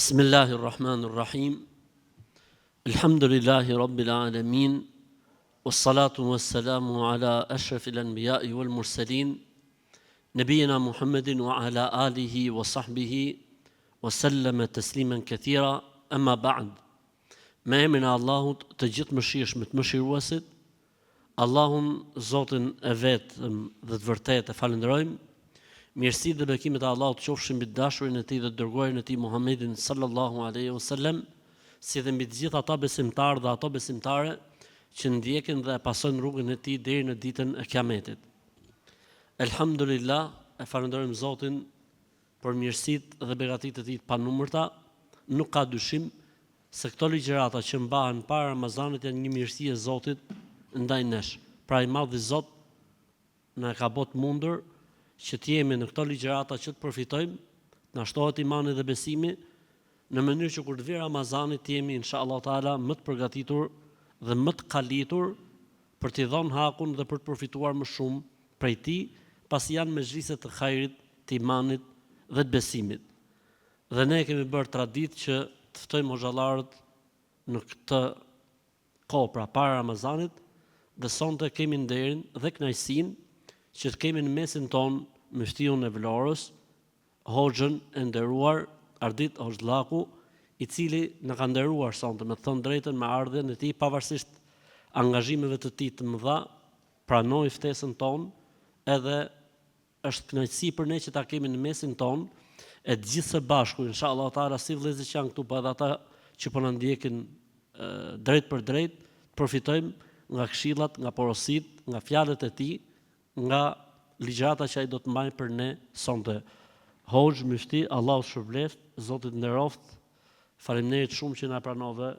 Bismillahirrahmanirrahim. Alhamdulillahi rabbil alamin. Wassalatu wassalamu ala ashrafil anbiya'i wal mursalin. Nabiyina Muhammedin wa ala alihi wa sahbihi wa sallama tasliman kathira. Amma ba'd. Me emrin e Allahut, të gjithë mëshirshmit, mëshiruesit, Allahun, Zotin e vetëm dhe të vërtetë e falenderojmë. Mirësi dhe bekimet e Allahut qofshin mbi dashurin e tij dhe dërguarin e tij Muhammedin sallallahu alaihi wasallam, si dhe mbi të gjithë ata besimtarë dhe ato besimtare që ndjekin dhe pasojnë rrugën e tij deri në ditën e Kiametit. Elhamdulillah, e falenderojmë Zotin për mirësitë dhe begatitë e tij të panumërta. Nuk ka dyshim se këto ligjërata që mbahen para Ramazanit janë një mirësi e Zotit ndaj nesh. Pra i madhi Zot na ka bërë mundur që të jemi në këto ligjërata që të përfitojmë, na shtohet imani dhe besimi, në mënyrë që kur të vijë Ramazani të jemi inshallah taala më të përgatitur dhe më të kalitur për t'i dhënë hakun dhe për të përfituar më shumë prej tij, pasi janë mezhlise të hajrit, të imanit dhe të besimit. Dhe ne kemi bërë traditë që të ftojmë hoxhallarët në këtë kohë pra para Ramazanit, dhe sonte kemi nderin dhe kënaqësinë që të kemi në mesin ton Muftiun e Vlorës, hoxhën e nderuar Ardit Hoxhallaku, i cili na ka nderuar sonte, me të thënë drejtën, me ardhmën e tij, pavarësisht angazhimeve të tij të mëdha, pranoi ftesën tonë, edhe është kënaqësi për ne që ta kemi në mesin ton, e të gjithë së bashku, inshallah taala, si vëllezërit që janë këtu, po edhe ata që po na ndjekin drejt për drejt, përfitojmë nga këshillat, nga porositë, nga fjalët e tij, nga ligjërata që ai do të mbajë për ne sonte. Hoxh Mufti, Allahu shpëlbeft, Zoti të nderoft. Faleminderit shumë që na pranove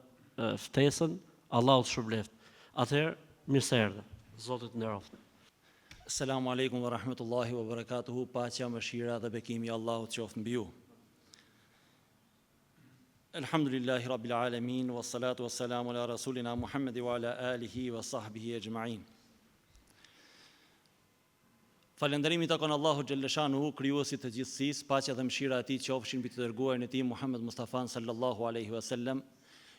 ftesën. Allahu shpëlbeft. Atëherë, mirë se erdhe. Zoti të nderoft. Selamu alaikum wa rahmetullahi wa barakatuhu. Paqja, mëshira dhe bekimi i Allahut qoftë mbi ju. Alhamdulillahi rabbil alamin, wassalatu wassalamu ala rasulina Muhammedi wa ala alihi wa sahbihi ejma'in. Falënderimi takon Allahu xhalleshanu, krijuesit të gjithësisë, paqja dhe mëshira e tij qofshin mbi të dërguarin e tij Muhammed Mustafa sallallahu alaihi wasallam,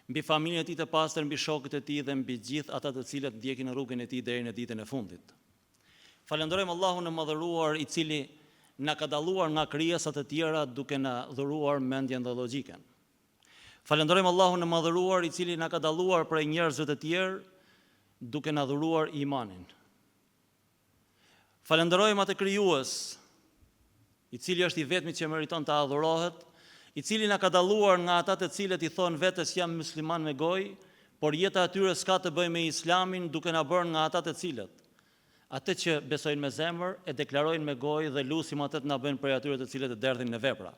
mbi familjen e tij të pastër, mbi shokët e tij dhe mbi gjithë ata të cilët ndjekin rrugën e tij deri në ditën e fundit. Falenderojmë Allahun e madhëruar, i cili na ka dalluar nga krijesat e tjera duke na dhuruar mendjen dhe logjikën. Falenderojmë Allahun e madhëruar, i cili na ka dalluar prej njerëzve të tjerë duke na dhuruar imanin. Falenderojmë atë krijues, i cili është i vetmi që meriton të adhurohet, i cili na ka dalluar nga ata të cilët i thonë vetes jam musliman me gojë, por jeta e tyre s'ka të bëjë me Islamin, duke na bërë nga ata të cilët atë që besojnë me zemër e deklarojnë me gojë dhe lusim atë të na bëjnë prej atyre të cilët e derdhin në vepra.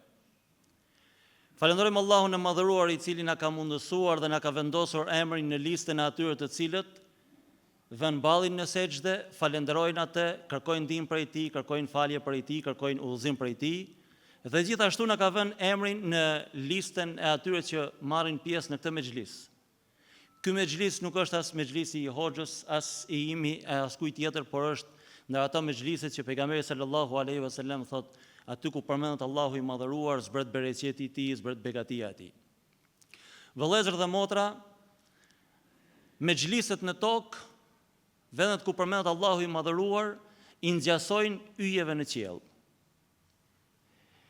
Falenderojmë Allahun e madhëruar, i cili na ka mundësuar dhe na ka vendosur emrin në listën e atyre të cilët vën ballin në sejdë, falenderojnë atë, kërkojnë ndihmë prej tij, kërkojnë falje prej tij, kërkojnë udhëzim prej tij, dhe gjithashtu na ka vënë emrin në listën e atyre që marrin pjesë në këtë mexhlis. Ky mexhlis nuk është as mexhlisi i hoxhës, as i imi, as kujt tjetër, por është ndër ato mexhliset që pejgamberi sallallahu alaihi wasallam thotë, aty ku përmendet Allahu i madhëruar, zbret bereqeti i tij, zbret begatia e tij. Vëllezër dhe motra, mexhliset në tokë, vendet ku përmendet Allahu i madhëruar, i ngjasojnë yjeve në qiell.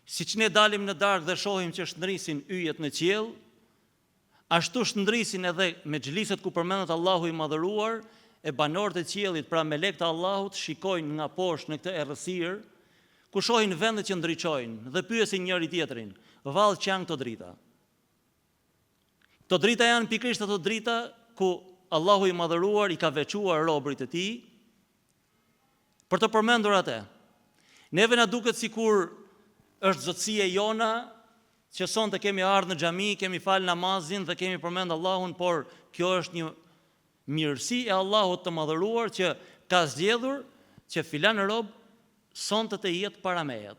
Siç ne dalim në darkë dhe shohim që shndrisin yjet në qiell, ashtu shndrisin edhe mexhliset ku përmendet Allahu i madhëruar, e banorët e qiellit, pra melekët e Allahut, shikojnë nga poshtë në këtë errësirë, ku shohin vendet që ndriçojnë dhe pyesin njëri tjetrin, vallë që janë këto drita. Këto drita janë pikërisht ato drita ku Allahu i madhëruar i ka veçuar robërit e tij për të përmendur atë. Neve na duket sikur është zotësia jona që sonte kemi ardhur në xhami, kemi fal namazin dhe kemi përmend Allahun, por kjo është një mirësi e Allahut të madhëruar që ka zgjedhur që filan rob sonte të jetë para meje.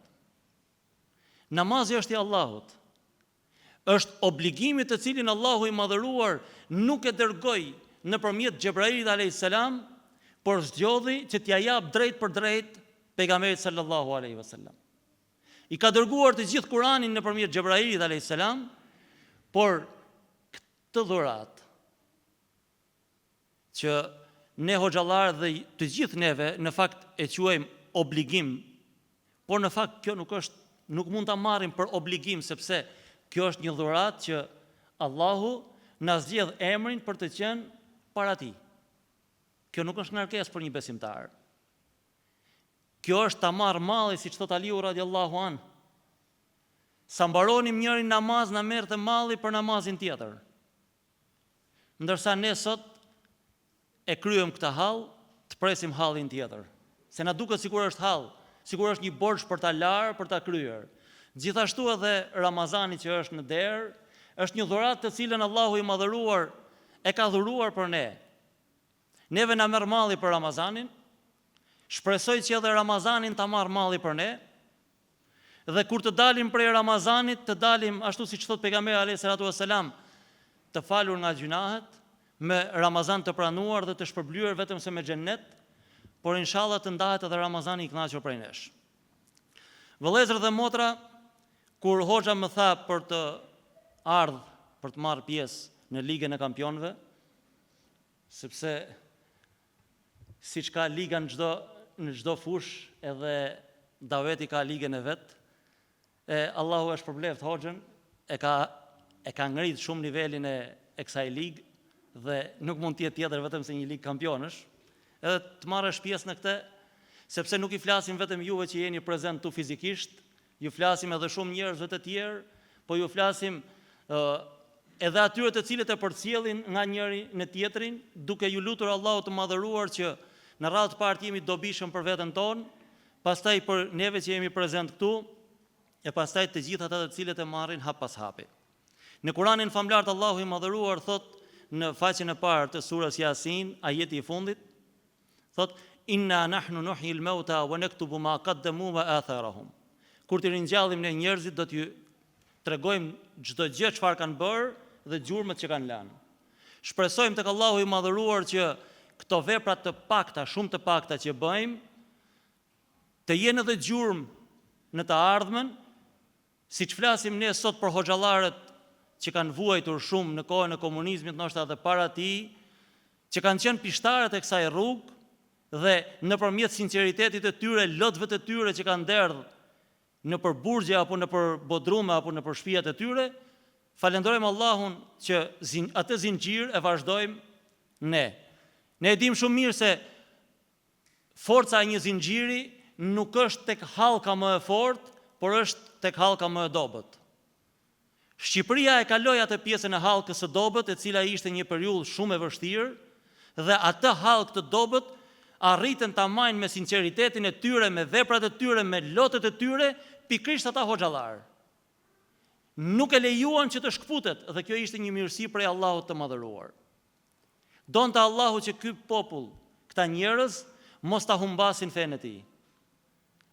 Namazi është i Allahut. Është obligimi të cilin Allahu i madhëruar nuk e dërgoi nëpërmjet Xhebrailit alayhis salam, por zgjodhi që t'ia jap drejt për drejt pejgamberit sallallahu alaihi wasallam. I ka dërguar të gjithë Kur'anin nëpërmjet Xhebrailit alayhis salam, Por këtë dhurat që ne hoxhallar dhe të gjithë neve në fakt e quajmë obligim, por në fakt kjo nuk mund ta marrim për obligim, sepse kjo është një dhuratë që Allahu na zgjedh emrin për të qenë para tij. Kjo nuk është ngarkesë për një besimtar. Kjo është ta marr malli, siç thot Aliu radiallahu an. Sa mbaronim njërin namaz, na merrte malli për namazin tjetër. Ndërsa ne sot e kryem këtë hall, të presim hallin tjetër. Se na duket sikur është hall, sikur është një borxh për ta larë, për ta kryer. Gjithashtu edhe Ramazani që është në derë, është një dhuratë të cilën Allahu i madhëruar e ka dhuruar për ne. Neve na merr malli për Ramazanin, shpresoj që edhe Ramazanin ta marr malli për ne, dhe kur të dalim prej Ramazanit, të dalim ashtu siç thot pejgamberi alayhis salatu wassalam, të falur nga gjunahet, me Ramazan të pranuar dhe të shpërblyer vetëm se me xhennet, por inshallah të ndahet edhe Ramazani i kënaqur prej nesh. Vëllezër dhe motra, kur hoxha më tha për të ardhur për të marrë pjesë në Ligën e Kampionëve, sepse siç ka liga në çdo fush, edhe daveti ka ligën e vet. Allahu e shpërbleft hoxhën, e ka ngrit shumë nivelin e kësaj ligë dhe nuk mund të jetë tjetër vetëm se një ligë kampionësh. Edhe të marrësh pjesë në këtë, sepse nuk i flasim vetëm juve që jeni prezent tu fizikisht, ju flasim edhe shumë njerëzve të tjerë, po ju flasim edhe atyre të cilët e përcjellin nga njëri në tjetrin, duke ju lutur Allahut të madhëruar që në radhë të parë jemi dobishëm për veten tonë, pastaj për neve që jemi prezent këtu, e pastaj të gjithë ata të cilët e marrin hap pas hapi. Në Kur'anin famlar Allahu i madhëruar thot në faqen e parë të surës Yasin, ajeti i fundit, thot inna nahnu nuhyil mauta wa naktubu ma qaddamu wa atharahum. Kur të ringjallim ne njerëzit, do t'ju tregojmë çdo gjë çfarë kanë bërë dhe gjurmët që kanë lënë. Shpresojmë tek Allahu i madhëruar që këto vepra të pakta, shumë të pakta që bëjmë, të jenë edhe gjurmë në të ardhmen, siç flasim ne sot për hoxhallarët që kanë vuajtur shumë në kohën e komunizmit, ndoshta edhe para tij, që kanë qenë pishtarët e kësaj rrugë dhe nëpërmjet sinqeritetit të tyre, lotëve të tyre që kanë derdhur në për burgje apo në për bodrume apo në për shtëpiat e tyre, falenderojmë Allahun që atë zinxhir e vazhdojmë ne. Ne e dim shumë mirë se forca e një zinxhiri nuk është tek hallka më e fortë, por është tek hallka më e dobët. Shqipëria e kaloi atë pjesën e hallkës së dobët, e cila ishte një periudhë shumë e vështirë, dhe atë hallkë të dobët arritën ta marrin me sinqeritetin e tyre, me veprat e tyre, me lotët e tyre, pikërisht ata hoxhallar. Nuk e lejuan që të shkputet, dhe kjo ishte një mirësi prej Allahut të madhëruar. Donte Allahu që ky popull, këta njerëz, mos ta humbasin fenë e tij.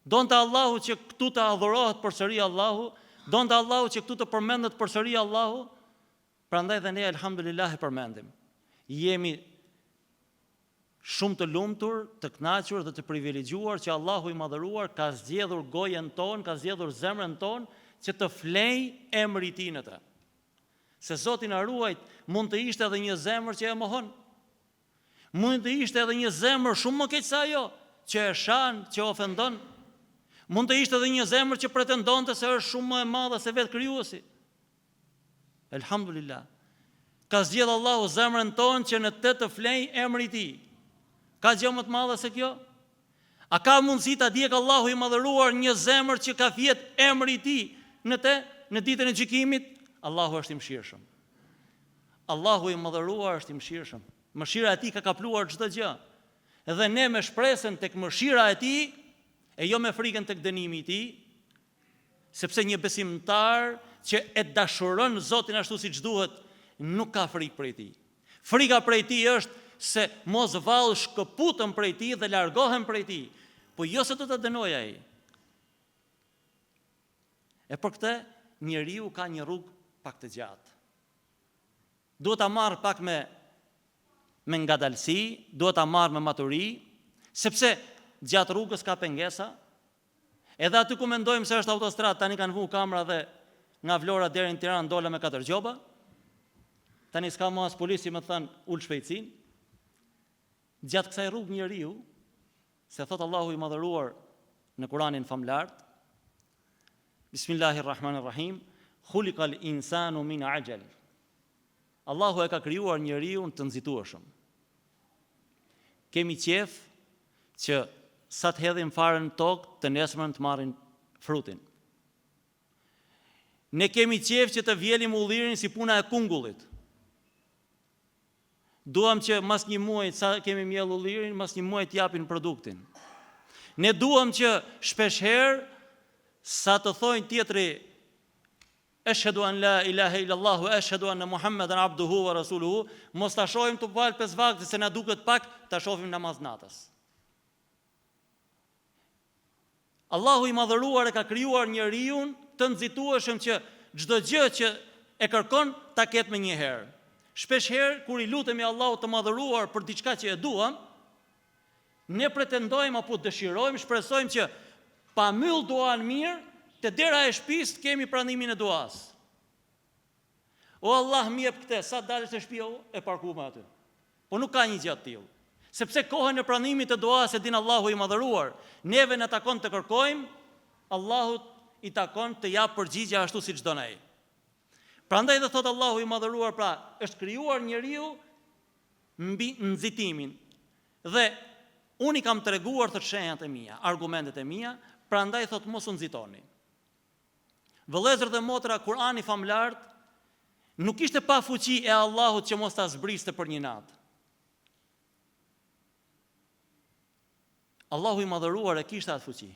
Donte Allahu që këtu të adhurohet përsëri Allahu, donte Allahu që këtu të përmendet përsëri Allahu, prandaj dhe ne elhamdulillah e përmendim. Jemi shumë të lumtur, të kënaqur dhe të privilegjuar që Allahu i madhëruar ka zgjedhur gojen tonë, ka zgjedhur zemrën tonë që të flej emri i tij në të. Se Zoti na ruajt, mund të ishte edhe një zemër që e mohon. Mund të ishte edhe një zemër shumë më keq se ajo, që e shan, që ofendon. Mund të ishte edhe një zemër që pretendonte se është shumë më e madhe se vetë krijuesi. Elhamdulillah. Ka zgjedhur Allahu zemrën tonë që në të flej emri i tij. Ka gjë më të madhe se kjo? A ka mundësi ta dijë Allahu i madhëruar një zemër që ka fjet emri i tij në ditën e gjykimit? Allahu është i mëshirshëm. Allahu i madhëruar është i mëshirshëm. Mëshira e tij ka kapluar çdo gjë. Dhe ne me shpresën tek mëshira e tij, e jo me frikën tek dënimi i tij, sepse një besimtar që e dashuron Zotin ashtu siç duhet, nuk ka frikë prej tij. Frika prej tij është se mos vallë shkëputëm prej tij dhe largohem prej tij, po jo se do të dënoj ai. E për këtë njeriu ka një rrugë pak të gjatë. Duhet ta marr pak me ngadalësi, duhet ta marr me maturi, sepse gjatë rrugës ka pengesa. Edhe aty ku mendojmë se është autostradë, tani kanë vënë kamera dhe nga Vlora deri në Tiranë dola me 4 gjoba. Tani s'ka më as polici më thënë ul shpejtësinë. Gjatë kësaj rrugë njeriu, se thot Allahu i madhëruar në Kur'anin famlar, Bismillahirrahmanirrahim, khuliqal insanu min ajal. Allahu e ka krijuar njeriu të nxitueshëm. Kemi qef që sa të hedhim farën në tokë, të nesërmen të marrin frutin. Ne kemi qef që të vjelim ullirin si puna e kungullit. Duam që mas një muaj, sa kemi mjell ullirin, mas një muaj t'japin produktin. Ne duam që shpeshherë, sa të thojnë tjetri, Eshhedu an la ilaha illallah, eshhedu anna Muhammeden abduhu wa rasuluhu, mos ta shohim të falë 5 vakte, se na duket pak, ta shohim namaz natës. Allahu i madhëruar e ka krijuar njeriu të nxitueshëm që çdo gjë që e kërkon ta ketë më një herë. Shpesh herë kur i lutemi Allahut të madhëruar për diçka që e duam, ne pretendojmë apo dëshirojmë, shpresojmë që pa myll duan mirë, te dera e shtëpisë kemi pranimin e duas. O Allah, më jep këtë, sa dalësh në shtëpi e parkuam aty. Po nuk ka një gjë të tillë. Sepse kohën e pranimit të duas e din Allahu i madhëruar. Neve na takon të kërkojmë, Allahut i takon të jap përgjigje ashtu siç don ai. Prandaj dhe thot Allahu i madhëruar, pra, është krijuar njeriu mbi nxitimin. Dhe unë i kam treguar të shenjat e mia, argumentet e mia, prandaj thot mos u nxitoni. Vëllezër dhe motra, Kur'ani famlar nuk ishte pa fuqi e Allahut që mos ta zbriste për një natë. Allahu i madhëruar e kishte atë fuqi.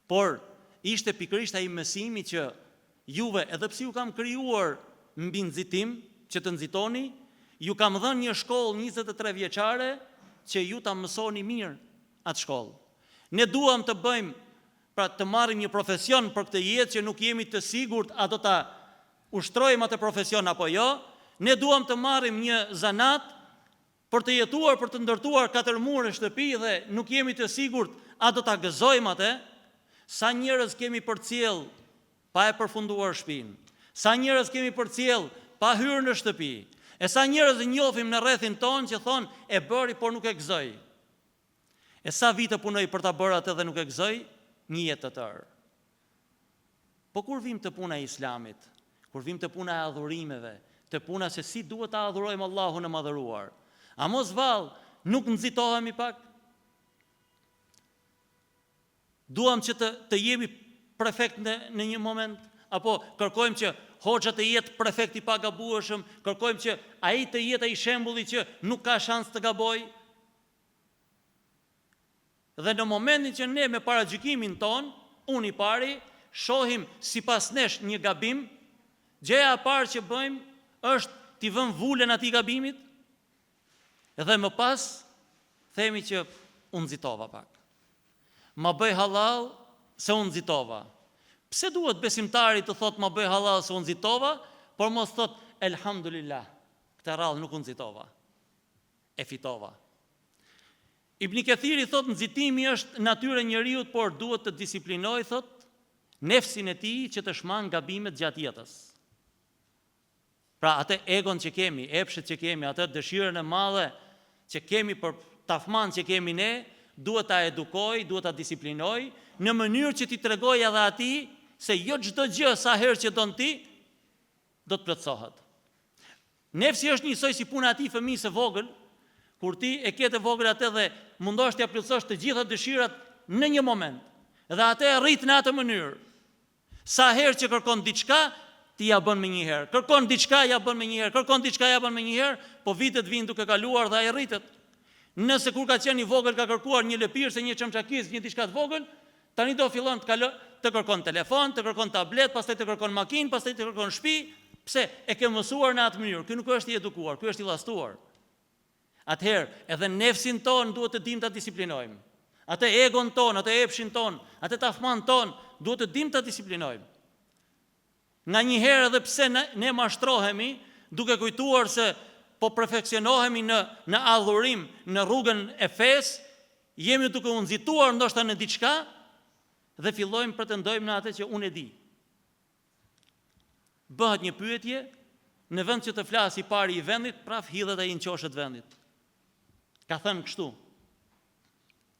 Por ishte pikërisht ai mësimi që juve, edhe pse ju kam krijuar mbi nxitim, që të nxitoni, ju kam dhënë një shkollë 23 vjeçare që ju ta mësoni mirë atë shkollë. Ne duam të bëjmë, pra të marrim një profesion për këtë jetë që nuk jemi të sigurt a do ta ushtrojmë atë profesion apo jo. Ne duam të marrim një zanat për të jetuar, për të ndërtuar 4 mure shtëpi dhe nuk jemi të sigurt a do ta gëzojmë atë. Sa njerëz kemi përcjell pa e përfunduar shtëpinë. Sa njerëz kemi përcjell pa hyrë në shtëpi. E sa njerëz njohim në rrethin ton që thon e bëri por nuk e gëzoi. E sa vite punoi për ta bërë atë dhe nuk e gëzoi, një jetë të tërë. Po kur vim të puna e Islamit, kur vim të puna e adhurimeve, të puna se si duhet ta adhurojmë Allahun e madhëruar, a mos vallë nuk nxitohemi pak? Duam që të jemi prefekt në një moment, apo kërkojmë që hoxha të jetë prefekt i pagabueshëm, kërkojmë që ai të jetë ai shembulli që nuk ka shans të gabojë. Dhe në momentin që ne me paragjykimin ton, unë i pari, shohim sipas nesh një gabim, gjëja e parë që bëjmë është t'i vëmë vulën atij gabimit, dhe më pas themi që unë nxitova pak. Ma bëj halal se unë nxitova. Pse duhet besimtari të thot ma bëj halal se unë nxitova, por mos thot elhamdulillah, këtë rallë nuk unë nxitova, e fitova. Ibn Kathiri thot nxitimi është natyra e njeriu, por duhet të disiplinoj, thot, nefsin e tij që të shman gabimet gjatë jetës. Pra atë egon që kemi, epshet që kemi, atë dëshirën e madhe që kemi për tafman që kemi ne, duhet ta edukoj, duhet ta disiplinoj, në mënyrë që ti tregoj edhe atij se jo çdo gjë sa herë që don ti, do të plotësohet. Nefsi është njësoj si puna e atij fëmijës së vogël, kur ti e ke të vogël atë dhe mundosh t'ia plotësosh të gjitha dëshirat në një moment, dhe atë e rrit në atë mënyrë. Sa herë që kërkon diçka, ti ja bën më një herë. Kërkon diçka, ja bën më një herë. Kërkon diçka, ja bën më një herë, po vitet vinë duke kaluar dhe ai rritet. Nëse kur ka qenë i vogël ka kërkuar një lëpirë se një çamçakiz, një diçka të vogël, tani do fillon të kërkon telefon, të kërkon tablet, pastaj të kërkon makinë, pastaj të kërkon shtëpi. Pse? E ke mësuar në atë mënyrë. Ky nuk është i edukuar, ky është i llastuar. Atëherë, edhe nefsin ton duhet të dim ta disiplinojmë. Atë egon ton, atë epshin ton, atë tafman ton, duhet të dim ta disiplinojmë. Nga një herë edhe pse ne mashtrohemi, duke kujtuar se po perfeksionohemi në adhurim, në rrugën e fesë, jemi duke u nxituar ndoshta në diçka dhe fillojmë pretendojmë në atë që unë e di. bëhet një pyetje, në vend që të flasë i pari i vendit, prap hidhet ai në qoshet vendit. Ka thënë kështu.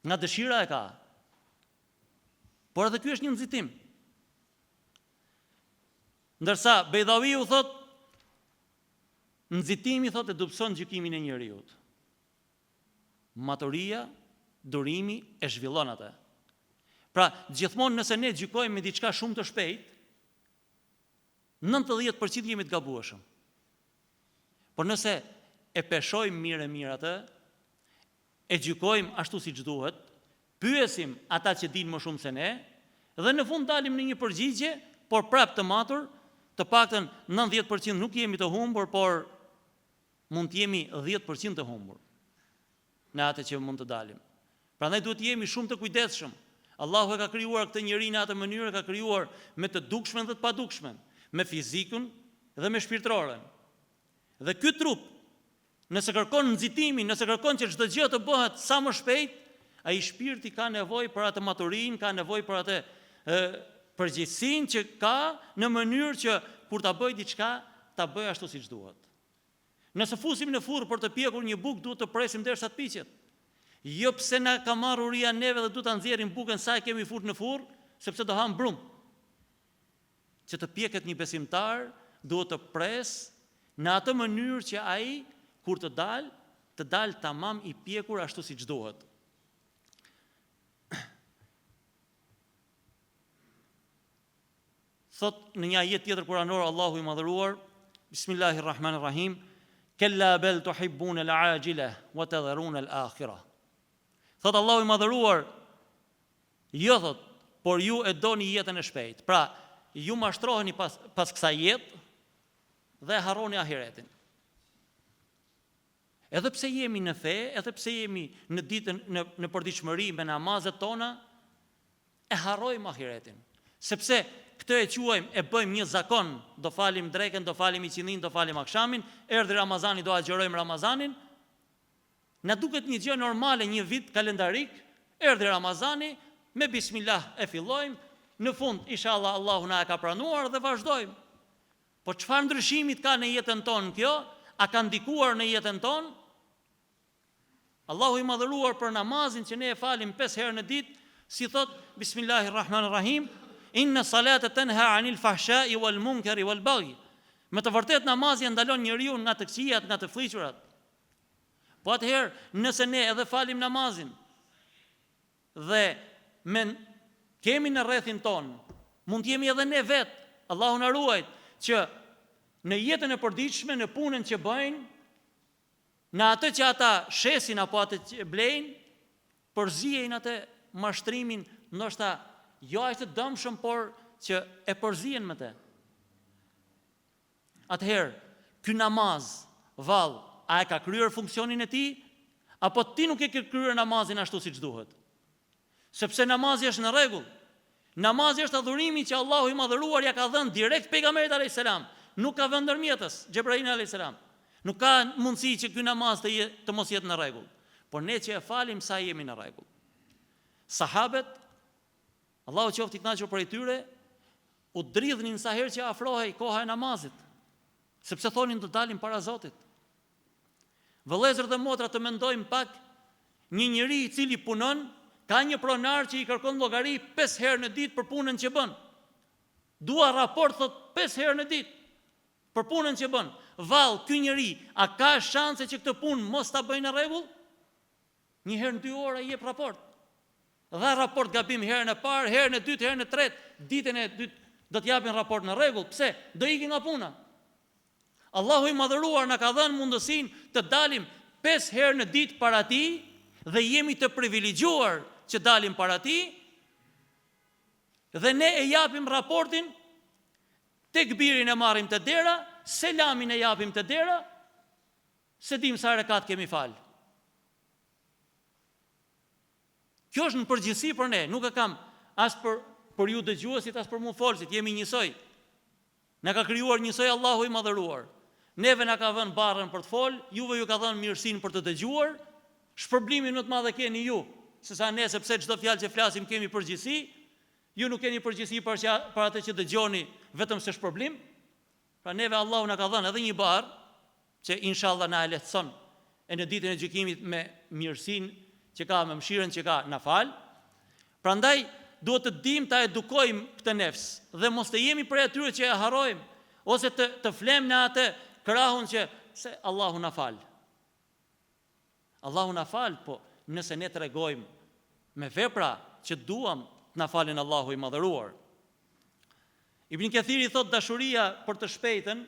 Nga dëshira e ka. Por edhe ky është një nxitim. Ndërsa Bejdawiu thot, nxitimi thot e dobëson gjykimin e njeriut. Maturia, durimi e zhvillon atë. Pra, gjithmonë nëse ne gjykojmë me diçka shumë të shpejt, 90% jemi të gabueshëm. Por nëse e peshojmë mirë atë, e gjykojmë ashtu siç duhet, pyesim ata që dinë më shumë se ne, dhe në fund dalim në një përgjigje, por prap të matur, të paktën 90% nuk jemi të humbur, por mund të jemi 10% të humbur në atë që mund të dalim. Prandaj duhet të jemi shumë të kujdesshëm. Allahu e ka krijuar këtë njerëz në atë mënyrë, ka krijuar me të dukshmen dhe të padukshmen, me fizikun dhe me shpirtërorën. Dhe ky trup, nëse kërkon nxitimin, nëse kërkon që çdo gjë të bëhet sa më shpejt, ai shpirti ka nevojë për atë maturinë, ka nevojë për atë përgjegjësinë që ka në mënyrë që kur ta bëj diçka, ta bëj ashtu siç duhet. Nëse fusim në furrë për të pjekur një bukë, duhet të presim derisa të piqet. Jo pse na ka marrë uria neve dhe duhet ta nxjerrim bukën sa e kemi fut në furrë, sepse do ham brum. Që të pjeket një besimtar, duhet të pres në atë mënyrë që ai kur të dalë tamam i pjekur ashtu siç duhet. Thot në një ajet tjetër kuranor Allahu i madhëruar, Bismillahirrahmanirrahim, Kella bel tuhibbun al-ajila wa tadharun al-akhirah. Thot Allahu i madhëruar, jo thot, por ju e doni jetën e shpejt. Pra, ju mashtroheni pas kësaj jetë dhe harroni ahiretin. Edhe pse jemi në fe, edhe pse jemi në ditën në përditshmëri me namazet tona, e harrojmë ahiretin. Sepse këtë e quajmë, e bëjmë një zakon, do falim dreken, do falim iqindin, do falim akshamin, erdhi Ramazani, do agjërojmë Ramazanin. Na duket një gjë normale, një vit kalendarik, erdhi Ramazani, me bismillah e fillojmë, në fund, inshallah Allahu na e ka pranuar dhe vazhdojmë. Po çfarë ndryshimit ka në jetën tonë kjo? A ka ndikuar në jetën tonë? Allahu i madhëruar për namazin që ne e falim 5 herë në ditë, si thot Bismillahirrahmanirrahim, Inna salata tanha anil fahsha'i wal munkari wal baghi. Me të vërtet namazi ndalon njeriu nga të këqijat, nga të fllihçurat. Po atëherë, nëse ne edhe falim namazin dhe kemi në rrethin ton, mund të jemi edhe ne vet, Allahu na ruaj, që në jetën e përditshme, në punën që bëjnë, në atë që ata shesin apo atë që blejnë, përzihen atë mashtrimin, ndoshta jo aq të dëmshëm, por që e përzihen me të. Atëherë, ky namaz, vallë, a e ka kryer funksionin e tij, apo ti nuk e ke kryer namazin ashtu siç duhet? Sepse namazi është në rregull. Namazi është adhurimi që Allahu i madhëruar ja ka dhënë direkt pejgamberit alayhis salam, nuk ka vend ndërmjetës, Xhebrail alayhis salam. Nuk ka mundësi që ky namaz të mos jetë në rregull. Por ne që e falim sa jemi në rregull. Sahabët, Allahu qoftë i kënaqur prej tyre, u dridhnin sa herë që afrohej koha e namazit, sepse thonin do dalim para Zotit. Vëllezër dhe motra, të mendojmë pak, një njeri i cili punon, ka një pronar që i kërkon llogari 5 herë në ditë për punën që bën. Dua raport thot 5 herë në ditë për punën që bën. Vallë, ky njeri, a ka shanse që këtë punë mos ta bëjë në rregull? Një herë në 2 orë jep raport. Dha raport gabim herën e parë, herën e dytë, herën e tretë, ditën e dytë do të japin raport në rregull. Pse? Do ikin nga puna. Allahu i madhëruar na ka dhënë mundësinë të dalim 5 herë në ditë para tij dhe jemi të privilegjuar që dalim para tij dhe ne e japim raportin, tekbirin e marrim te dera, selamin e japim te dera, se dim sa rekat kemi fal. Kjo është në përgjithësi për ne, nuk e kam as për ju dëgjuesit, as për mua folësit, jemi njësoj. Na ka krijuar njësoj Allahu i madhëruar. Neve na ka dhënë barrën për të fol, juve ju ka dhënë mirësinë për të dëgjuar. Shpërblimin më të madh e keni ju, sesa ne, sepse çdo fjalë që flasim kemi përgjegjësi. Ju nuk keni përgjegjësi për atë që dëgjoni, vetëm se shpërblim. Pra neve Allahu na ka dhënë edhe një barë, që inshallah na e lehtëson e në ditën e gjykimit me mirësinë që ka, me mëshirën që ka, na fal. Prandaj duhet të dim ta edukojmë këtë nefs dhe mos të jemi prej atyre që e harrojmë ose të flem në atë krahun që se Allahu na fal. Allahu na fal, po nëse ne tregojmë me vepra që duam të na falin Allahu i madhëruar. Ibn Kathiri thot dashuria për të shpejtën,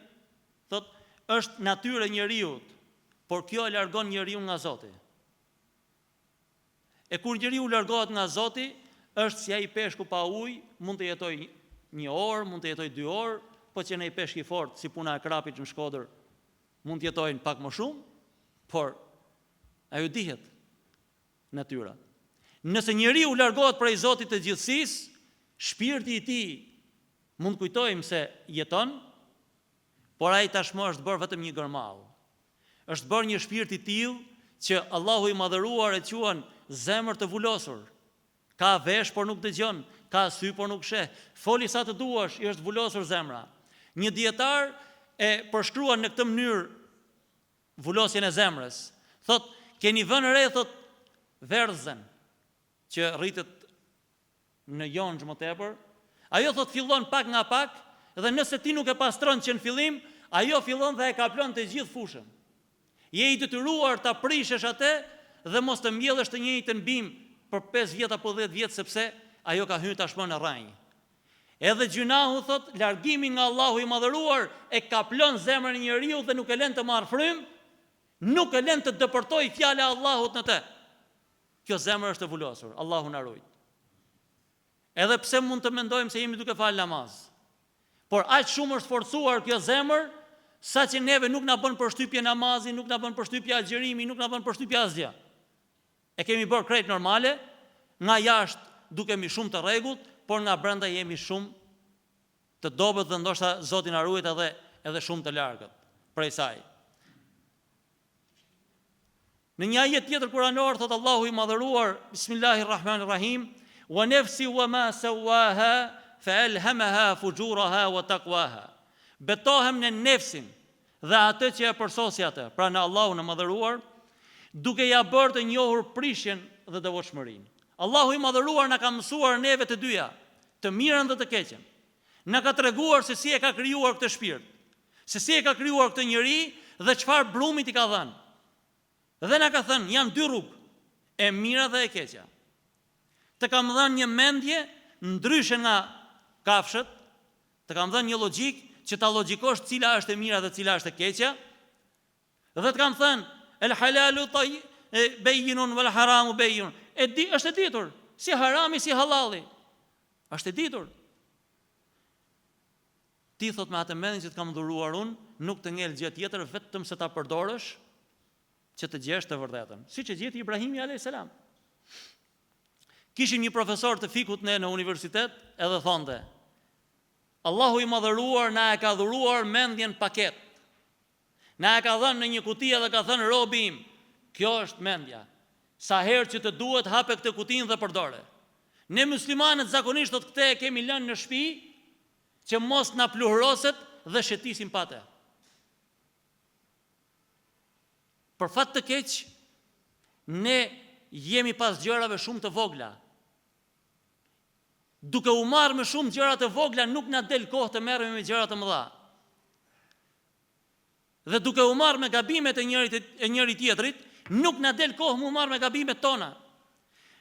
thot është natyra e njeriut, por kjo e largon njeriu nga Zoti. E kur njeriu largohet nga Zoti, është si ai peshku pa ujë, mund të jetojë 1 orë, mund të jetojë 2 orë, po që ne i peshk i fort, si puna e krapit në Shkodër, mund të jetojnë pak më shumë, por ajo dihet natyra. Nëse njeriu largohet prej Zotit të gjithësisë, shpirti i tij mund kujtojmë se jeton, por ai tashmë është bërë vetëm një gërmall. Është bërë një shpirt i tillë që Allahu i madhëruar e quan zemër të vulosur. Ka vesh por nuk dëgjon, ka sy por nuk sheh. Foli sa të duash, i është vulosur zemra. Një dietar e përshkruan në këtë mënyrë vulosjen e zemrës. Thot, keni vënë re, thot, verzen që rritet në jonxh më tepër. Ajo thot fillon pak nga pak dhe nëse ti nuk e pastron që në fillim, ajo fillon dhe e kaplon të gjithë fushën. Je i detyruar ta prishesh atë dhe mos të mbjellësh të njëjtën bim për 5 vjet apo 10 vjet sepse ajo ka hyrë tashmë në rranj. Edhe gjunahu thot, largimi nga Allahu i madhëruar e kaplon zemrën e njeriu dhe nuk e lën të marrë frym, nuk e lën të dëpërtojë fjala e Allahut në të. Kjo zemër është e vulosur, Allahu na ruaj. Edhe pse mund të mendojmë se jemi duke falë namaz, por aq shumë është forcuar kjo zemër, sa që neve nuk na bën përshtypje namazi, nuk na bën përshtypje agjërimi, nuk na bën përshtypje asgjë. E kemi bërë krejt normale, nga jashtë dukemi shumë të rregullt, por nga brenda jemi shumë të dobët dhe ndoshta Zoti na ruajt edhe shumë të largët prej saj. Në një ajet tjetër kuranor thot Allahu i madhëruar, Bismillahirrahmanirrahim, wa nafsi wa ma sawaha fa alhamaha fujuraha wa taqwaha. Betohem në nefsin dhe atë që e përsosi atë, pra në Allahun e madhëruar, duke ja bërë të njohur prishjen dhe devotshmërinë. Allahu i madhëruar na ka mësuar neve të dyja, të mirën dhe të keqen. Na ka treguar se si e ka krijuar këtë shpirt, se si e ka krijuar këtë njeri dhe çfarë brumit i ka dhënë. Dhe na ka thënë, janë 2 rrugë, e mira dhe e keqja. Të kam dhënë një mendje ndryshe nga kafshët, të kam dhënë një logjik që ta logjikosh cila është e mira dhe cila është e keqja. Dhe të kam thënë, el halalu bayyinun wal haramu bayyinun. Është e ditur, si harami si halali. Është e ditur. Ti thot me atë mendjen që të kam dhuruar unë, nuk të ngel gjë tjetër vetëm se ta përdorësh që të gjesh të vërtetën. Siç e gjeti Ibrahimi alayhis salam. Kishim një profesor të fikut ne në universitet, edhe thonte, Allahu i madhëruar na e ka dhuruar mendjen paket. Na e ka dhënë në një kuti dhe ka thënë robi im, kjo është mendja. Sa herë që të duhet hape këtë kutinë dhe përdore. Ne muslimanët zakonisht thot këtë e kemi lënë në shtëpi që mos na pluhuroset dhe shëtisim pate. Për fat të keq, ne jemi pas gjërave shumë të vogla. Duke u marrë me shumë gjëra të vogla, nuk na del kohë të merremi me gjëra të mëdha. Dhe duke u marrë me gabimet e njëri tjetrit, nuk na del kohë mu marrë me gabimet tona.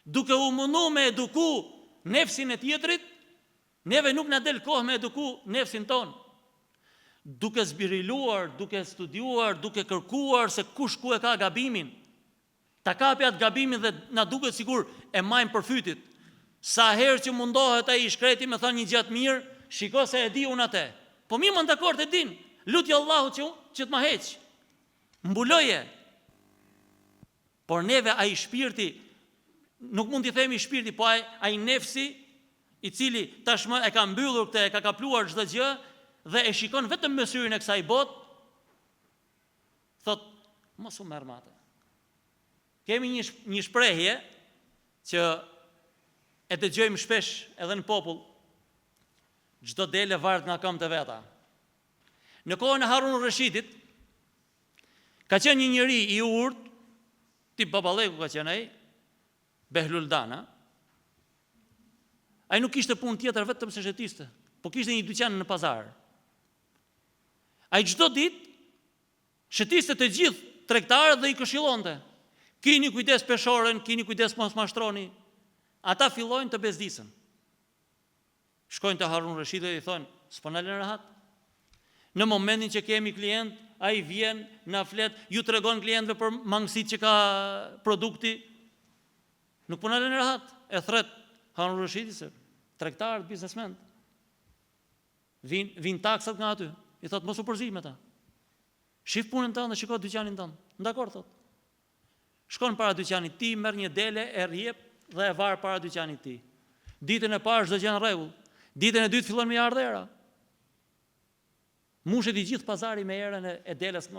Duke u mundu me eduku nefsin e tjetrit, neve nuk na del kohë me eduku nefsin ton. Duke zbiriluar, duke studiuar, duke kërkuar se kush ku e ka gabimin, ta kapi atë gabimin dhe na duket sikur e majmë për fytit. Sa herë që mundohet ai i shkreti me thonë një gjatë mirë, shiko se e di unë atë. Po mi më në dakord e din, lutja Allahut që të ma heq. Mbuloje. Por neve ai shpirti, nuk mund t'i themi shpirti, po ai nefsi, i cili tashmë e ka mbyllur këtë, e ka kapluar çdo gjë dhe e shikon vetëm me syrin e kësaj botë, thot, mos u merr me atë. Kemi një shprehje që e dëgjojmë shpesh edhe në popull, çdo dele varet nga këmbët e veta. Në kohën e Harun Rashidit, ka qenë një njeri i urt, tip Baballeku ka qenë ai, Behlul Dana. Ai nuk kishte punë tjetër vetëm se shëtiste, po kishte një dyqan në pazar. Ai çdo ditë shëtiste të gjithë tregtarët dhe i këshillonte. Kini kujdes peshorën, kini kujdes mos mashtroni. Ata fillojnë të bezdisën. Shkojnë te Harun Rashidi dhe i thonë, s'po na lën rahat. Në momentin që kemi klient, ai vjen, na flet, ju tregon klientëve për mangësitë që ka produkti. Nuk po na lën rahat. E thret Harun Rashidi se tregtar, biznesmen. Vin taksat nga aty. I thot mos u përzi me ta. Shif punën tënde, shiko dyqanin tënd. Dakor thot. Shkon para dyqanit ti, merr një dele, e rjep dhe e var para dyqanit ti. Ditën e parë çdo gjë në rregull. Ditën e dytë fillon me ardhera. Mushet i gjithë pazari me erën e deles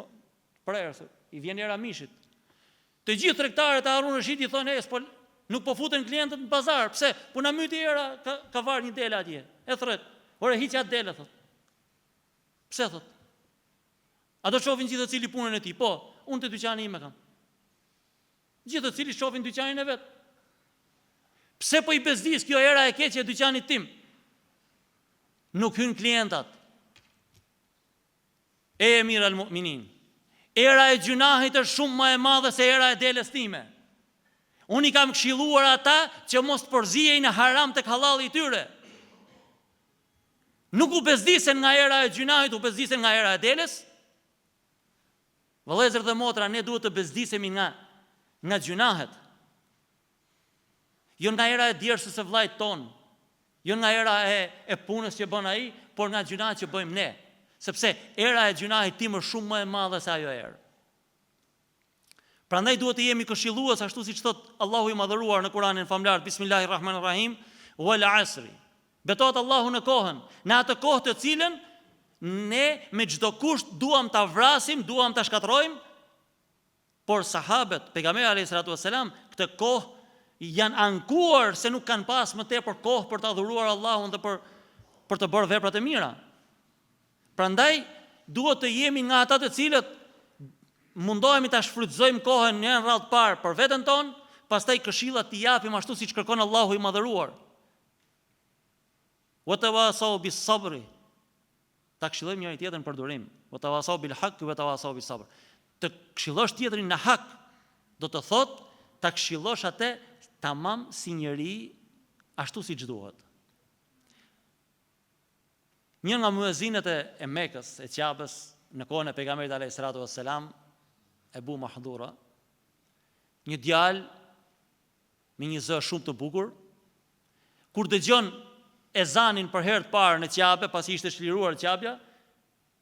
prerës, i vjen era mishit. Të gjithë tregtarët e Harun Rashidit i thonë, nuk po futen klientët në pazar, pse? Po na myti era, ka varë një dele atje. E thret, ore hiq atë dele, thot. Pse thot? A do shohin gjithë secili punën e tij? Po, unë te dyqani im e kam. Gjithë secili shohin dyqanin e vet. Pse po i bezdis kjo era e keqe e dyqanit tim? Nuk hyn klientat. E emir al-mu'minin. Era e gjunahit është shumë më e madhe se era e deles time. Unë i kam këshilluar ata që mos të përzijej në haram tek halali i tyre. Nuk u bezdisen nga era e gjunahit, u bezdisen nga era e deles. Vëllezër dhe motra, ne duhet të bezdisemi nga gjunahet. Jo nga era e djersës së vllajt ton, jo nga era e punës që bën ai, por nga gjunahet që bëjmë ne. Sepse era e gjunahit tim është shumë më e madhe se ajo erë. Prandaj duhet të jemi këshillues ashtu siç thot Allahu i madhëruar në Kur'anin famlar, Bismillahirrahmanirrahim, wal asri. Betohet Allahu në kohën, në atë kohë të cilën ne me çdo kusht duam ta vrasim, duam ta shkatrojmë, por sahabët, pejgamberi alayhis salatu wassalam, këtë kohë janë ankuar se nuk kanë pas më tepër kohë për ta adhuruar Allahun dhe për të bërë veprat e mira. Prandaj duhet të jemi nga ata të cilët mundohemi ta shfrytëzojmë kohën në radhë parë për veten tonë, pastaj këshillat t'i japim ashtu siç kërkon Allahu i madhëruar. Wa tawasaw bis sabri. Ta këshillojmë njëri tjetrin për durim. Wa tawasaw bil haqq wa tawasaw bis sabr. Të këshillosh tjetrin në hak, do të thotë ta këshillosh atë tamam si njeri ashtu siç duhet. Një nga muezinët e Mekës, e Qabës, në kohën e pejgamberit alayhis salatu wassalam, Ebu Mahdura, një djalë me një zë shumë të bukur, kur dëgjon ezanin për herë të parë në Qabe, pasi ishte shliruar Qabja,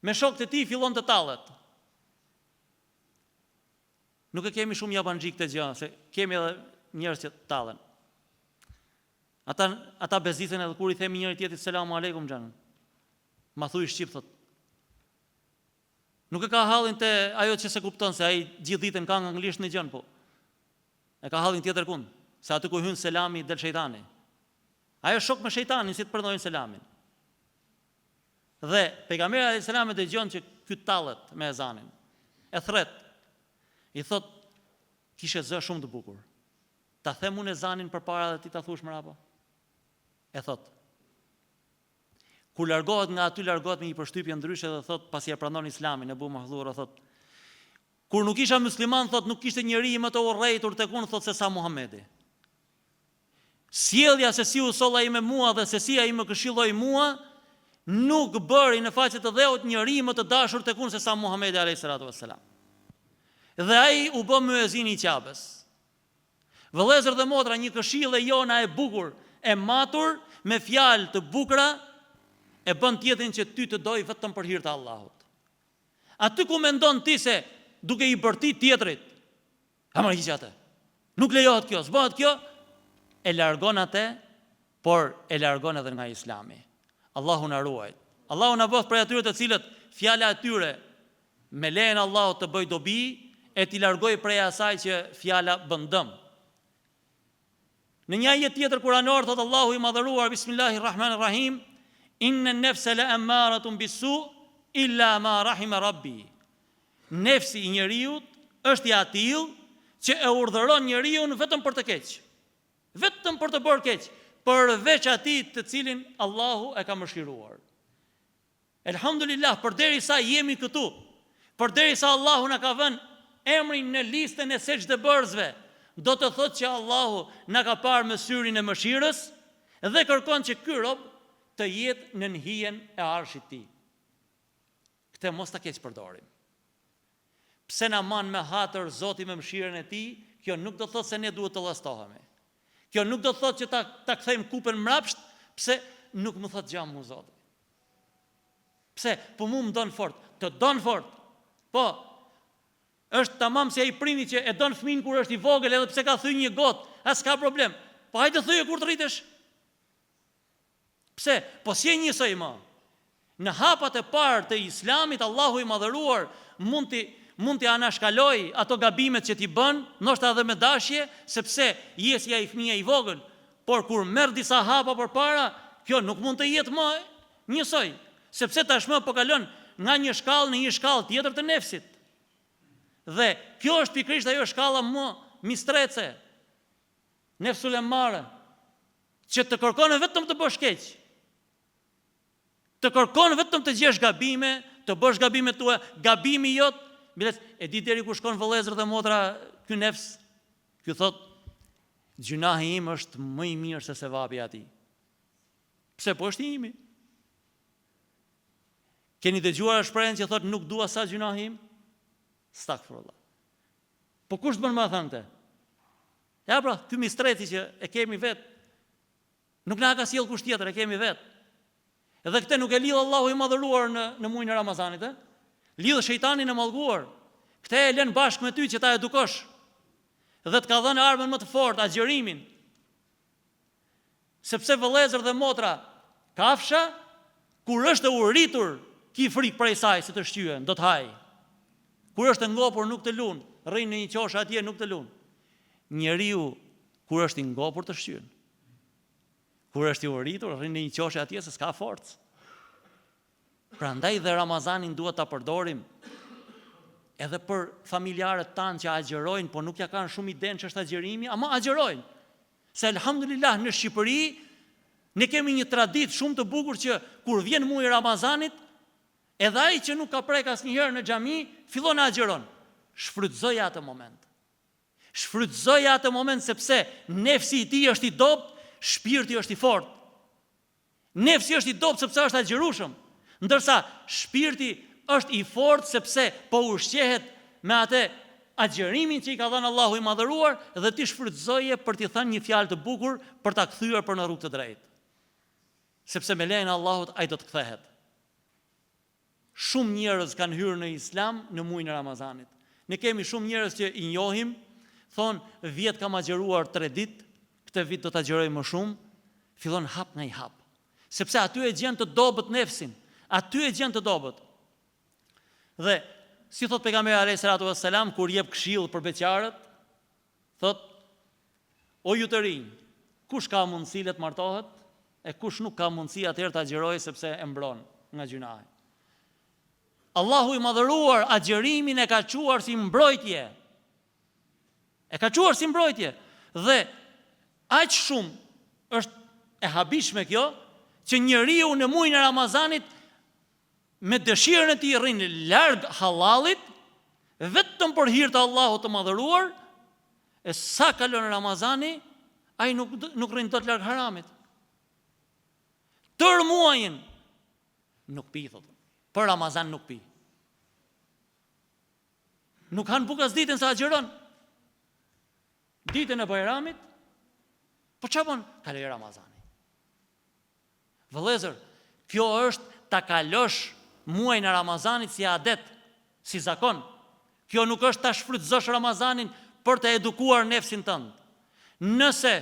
me shokët e tij fillon të tallet. Nuk e kemi shumë japanxhik të gjë, se kemi edhe njerëz që tallen. Ata bezdisen edhe kur i themi njëri tjetrit selamu aleikum xhanën. Ma thuj shqip, thot. Nuk e ka hallin te ajo që se kupton, se ai gjithë ditën ka anglisht në gjën, po. E ka hallin tjetër kund, se aty ku hyn selami del shejtani. Ajo shok me shejtanin si të përndojnë selamin. Dhe pejgamberi alayhis salam e dëgjon që ky tallet me ezanin. E thret. I thot, kishe zë shumë të bukur. Ta them unë ezanin përpara dhe ti ta thush mrapa. E thot. Kur largohet nga aty, largohet me një përshtypje ndryshe dhe thot, pasi e pranon Islamin, Ebu Mahdura thot, kur nuk isha musliman, thot, nuk kishte njeri më të urrejtur tek unë, thot, se sa Muhamedi. Sjellja se si u solla ai me mua dhe se si ai më këshilloi mua, nuk bëri në faqe të dheut njeri më të dashur tek unë se sa Muhamedi alayhis salatu wassalam. Dhe ai u bë muezin i Qabës. Vëllezër dhe motra, një këshillë jona e bukur, e matur, me fjalë të bukura, e bën tjetrin që ty të doj vetëm për hir të Allahut. Aty ku mendon ti se duke i bërtit tjetrit, hamar hiq atë. Nuk lejohet kjo, s'bëhet kjo, e largon atë, por e largon edhe nga Islami. Allahu na ruaj. Allahu na bëf prej atyre të cilët fjala e tyre me lejen e Allahut të bëj dobi, e t'i largoj prej asaj që fjala bën dëm. Në një ajet tjetër kuranor thot Allahu i madhëruar, Bismillahirrahmanirrahim, Inna nefse la emmaratun bisu, illa ma rahima rabbi. Nefsi i njeriut është i atill që e urdhëron njeriun vetëm për të keq. Vetëm për të bërë keq, përveç atij të cilin Allahu e ka mëshiruar. Elhamdulillah, përderisa jemi këtu, përderisa Allahu na ka vënë emrin në listën e sejdëbërzve, do të thotë që Allahu na ka parë me syrin e mëshirës dhe kërkon që ky rob të jetë në hijen e arshit tij. Këtë mos ta keq përdorim. Pse na man me hatër Zoti me mëshirën e tij, kjo nuk do thotë se ne duhet të llastohemi. Kjo nuk do thotë që ta kthejmë kupën mrapsht, pse nuk më thot gjam mu Zoti. Pse? Po mu më don fort, të don fort. Po, është tamam se ai prindi që e don fëmin kur është i vogël, edhe pse ka thënë një gotë, as ka problem. Po hajde thyje kur të rritesh. Pse? Po si e njësoj më? Në hapat e parë të Islamit, Allahu i madhëruar mund t'i anashkaloj ato gabimet që t'i bën, ndoshta edhe me dashje, sepse jesja i fëmia i vogël, por kur merr disa hapa përpara, kjo nuk mund të jetë më njësoj, sepse tashmë po kalon nga një shkallë në një shkallë tjetër të nefsit. Dhe kjo është pikërisht ajo shkalla më mistrece, nefsul emare, që të kërkon vetëm të bësh keq. Të kërkon vetëm të gjesh gabime, të bësh gabimet tua, gabimi jot. Biles, e di deri ku shkon vëllezër dhe motra ky nefs, ky thot, gjunahi im është më i mirë se sevapi i atij. Pse po është i imi? Keni dëgjuar shprehjen që thot nuk dua sa gjunahi im? Stakfirullah. Po kush bën më thënë? Ja pra, ky mistreci që e kemi vet, nuk na ka sjell kush tjetër, e kemi vet. Edhe këtë nuk e lidh Allahu i madhëruar në muajin e Ramazanit, e? Lidh shejtanin e mallkuar. Këtë e lën bashkë me ty që ta edukosh. Dhe të ka dhënë armën më të fortë, agjërimin. Sepse vëllezër dhe motra, kafsha kur është e uritur, ki frikë prej saj se të shqyen, do të haj. Kur është e ngopur nuk të lun, rrin në një qoshë atje nuk të lun. Njeriu kur është i ngopur të shqyen. Kur është i uritur, rrin në një qoshë atje se s'ka forcë. Prandaj dhe Ramazanin duhet ta përdorim edhe për familjarët tanë që agjërojnë, po nuk ja kanë shumë iden që është agjërimi, ama agjërojnë. Se elhamdulillah në Shqipëri ne kemi një traditë shumë të bukur që kur vjen muaji i Ramazanit, edhe ai që nuk ka prek asnjëherë në xhami, fillon të agjeron. Shfrytëzoj atë moment. Shfrytëzoj atë moment sepse nefsi i tij është i dobët, shpirti është i fortë. Nefsi është i dobët sepse është agjërueshëm. Ndërsa shpirti është i fortë sepse po ushqehet me atë agjërimin që i ka dhënë Allahu i madhëruar dhe ti shfrytëzoje për t'i thënë një fjalë të bukur për ta kthyer për në rrugë të drejtë. Sepse me lejen e Allahut ai do të kthehet. Shumë njerëz kanë hyrë në Islam në muajin e Ramazanit. Ne kemi shumë njerëz që i njohim, thonë vjet kam agjëruar 3 ditë, këtë vit do ta agjëroj më shumë, fillon hap nga i hap. Sepse aty e gjen të dobët nefsin. Aty e gjen të dobët. Dhe si thot pejgamberi alayhis salatu wassalam kur jep këshill për beqarët, thot: O ju të rinj, kush ka mundësi le të martohet, e kush nuk ka mundësi atëherë të agjërojë sepse e mbron nga gjunahi. Allahu i madhëruar agjërimin e ka quar si mbrojtje. E ka quar si mbrojtje. Dhe aq shumë është e habishme kjo që njeriu në muajin e Ramazanit me dëshirën e tij rrin larg halallit, vetëm për hir të Allahut të madhëruar, e sa kalon Ramazani, ai nuk rrin dot larg haramit. Tër muajin nuk pi thot. Për Ramazan nuk pi. Nuk han bukas ditën sa agjeron. Ditën e Bajramit, po çfarë bën? Kaloi Ramazani. Vëllezër, kjo është ta kalosh muajin e Ramazanit si adet, si zakon. Kjo nuk është ta shfrytëzosh Ramazanin për të edukuar nefsin tënd. Nëse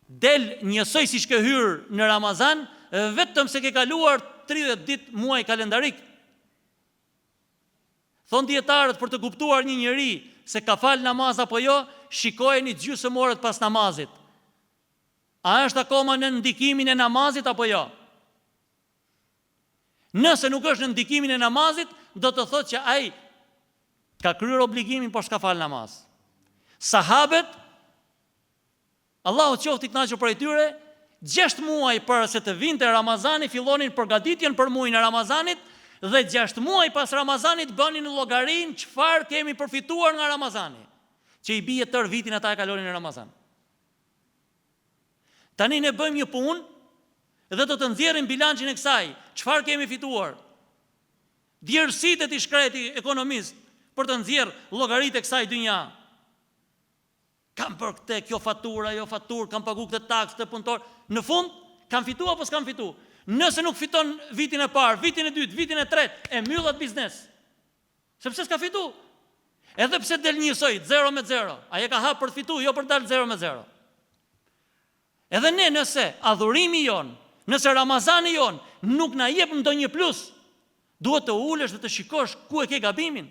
del njësoj siç ke hyrë në Ramazan, vetëm se ke kaluar 30 ditë muaj kalendarik. Thon dietarët për të kuptuar një njeri se ka fal namaz apo jo, shikojeni gjysmë orët pas namazit. A është akoma në ndikimin e namazit apo jo? Nëse nuk është në ndikimin e namazit, do të thotë që ai ka kryer obligimin, por s'ka fal namaz. Sahabët, Allahu qoftë i kënaqur prej tyre, 6 muaj para se të vinte Ramazani fillonin përgatitjen për muajin e Ramazanit dhe 6 muaj pas Ramazanit bënin llogarin çfarë kemi përfituar nga Ramazani, që i bie tër vitin ata e kalonin në Ramazan. Tani ne bëjmë një punë dhe do të nxjerrim bilancin e kësaj, çfarë kemi fituar. Djersitë të shkreti ekonomist për të nxjerrë llogaritë e kësaj dynja. Kam për këtë, kjo fatura, jo faturë, kam pagu këtë taksë të punëtor. Në fund, kam fitu apo s'kam fitu? Nëse nuk fiton vitin e parë, vitin e dytë, vitin e tretë, e mbyllat biznes. Sepse s'ka fitu. Edhe pse del njësoj, 0-0. Aje ka hapë për të fitu, jo për dalë 0-0. Edhe ne nëse adhurimi jon, nëse Ramazani jon, nuk na jep ndonjë plus, duhet të ulesh dhe të shikosh ku e ke gabimin.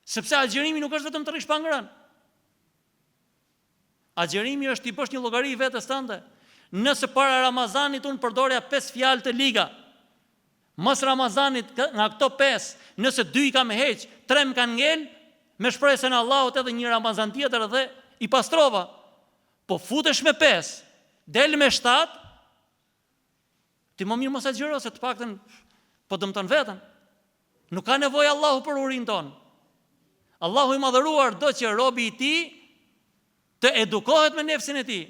Sepse agjerimi nuk është vetëm të rish pangrën. Agjerimi është ti bësh një llogari vetes tënde. Nëse para Ramazanit unë përdorja 5 fjalë të liga, mas Ramazanit nga këto 5, nëse 2 i kam heq, 3 më kanë ngel, me shpresën e Allahut edhe një Ramazan tjetër dhe i pastrova. Po futesh me 5, del me 7, ti më mirë mos agjëro se të paktën po dëmton veten. Nuk ka nevojë Allahu për urin ton. Allahu i madhëruar do që robi i tij të edukohet me nefsin e tij.